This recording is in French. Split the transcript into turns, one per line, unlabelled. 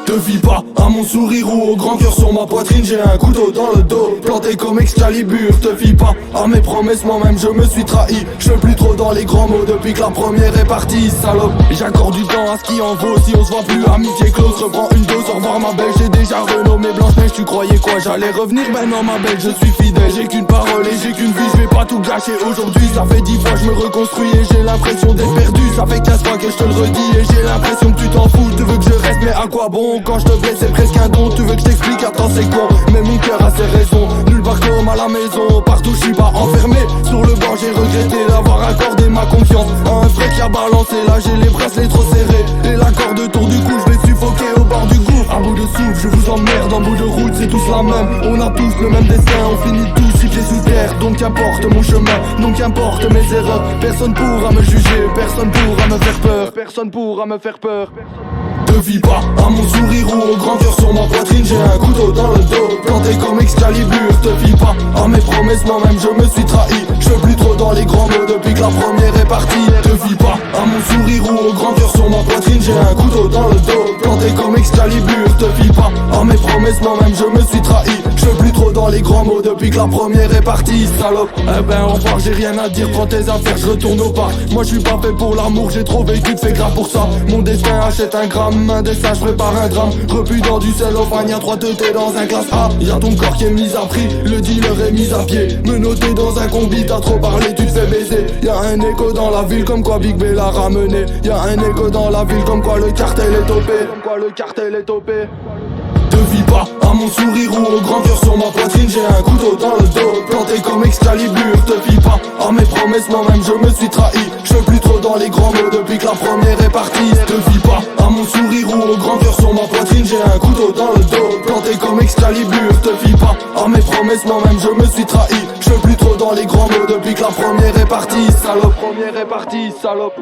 Te fie pas à mon sourire ou au grand cœur sur ma poitrine. J'ai un couteau dans le dos, planté comme Excalibur. Te fie pas à mes promesses, moi-même je me suis trahi. Je suis plus trop dans les grands mots depuis que la première est partie, salope. J'accorde du temps à ce qui en vaut. Si on se voit plus, amitié close, reprends une dose. Au revoir ma belle, j'ai déjà renommé Blanche-Neige. Tu croyais quoi, j'allais revenir? Ben non ma belle, je suis fidèle. J'ai qu'une parole et j'ai qu'une vie, je vais pas tout gâcher aujourd'hui. Ça fait 10 fois je me reconstruis et j'ai l'impression d'être perdu. Ça fait 15 fois que je te le redis et j'ai l'impression que tu t'en fous. Tu veux que je reste, mais à quoi bon? Quand je te blesse c'est presque un don. Tu veux que je t'explique? Attends c'est con, mais mon cœur a ses raisons. Nulle part comme à la maison, partout je suis pas enfermé. Sur le banc j'ai regretté d'avoir accordé ma confiance à un frère qui a balancé. Là j'ai les bracelets trop serrés et la corde autour du cou. Je vais suffoquer au bord du gouffre. À bout de souffle je vous emmerde, en bout de route c'est tous la même. On a tous le même destin, on finit tous 6 pieds sous terre. Donc qu'importe mon chemin, donc qu'importe mes erreurs. Personne pourra me juger, personne pourra me faire peur. Personne pourra me faire peur. Te fie pas à mon sourire ou au grand cœur sur ma poitrine. J'ai un couteau dans le dos, planté comme Excalibur. Te fie pas à mes promesses, moi-même je me suis trahi. Je suis plus trop dans les grands mots depuis que la première est partie. Te fie pas à mon sourire ou au grand cœur sur ma poitrine. J'ai un couteau dans le dos, planté comme Excalibur. Te fie pas à mes promesses, moi-même je me suis trahi. Je suis plus trop dans les grands mots depuis que la première est partie, salope. Eh ben au revoir, j'ai rien à dire, prends tes affaires, je retourne au parc. Moi je suis pas fait pour l'amour, j'ai trop vécu, te fais grave pour ça. Mon destin achète un gramme, un dessin, je prépare un drame. Repu dans du cellophane, y'a 3 teutés dans un classe A. Y'a ton corps qui est mis à prix, le dealer est mis à pied. Menotté dans un combi, t'as trop parlé, tu te fais baiser. Y'a un écho dans la ville comme quoi Big B l'a ramené. Y'a un écho dans la ville comme quoi le cartel est topé. Comme quoi le cartel est topé. Te fie pas à mon sourire ou au grand cœur sur ma poitrine. J'ai un couteau dans le dos, planté comme Excalibur. Te fie pas à mes promesses, moi-même je me suis trahi. Je suis plus trop dans les grands mots depuis que la première est partie. Te fie pas à mon sourire ou au grand cœur sur ma poitrine. J'ai un couteau dans le dos, planté comme Excalibur. Te fie pas à mes promesses, moi-même je me suis trahi. Je suis plus trop dans les grands mots depuis que la première est partie, salope. Première est partie, salope.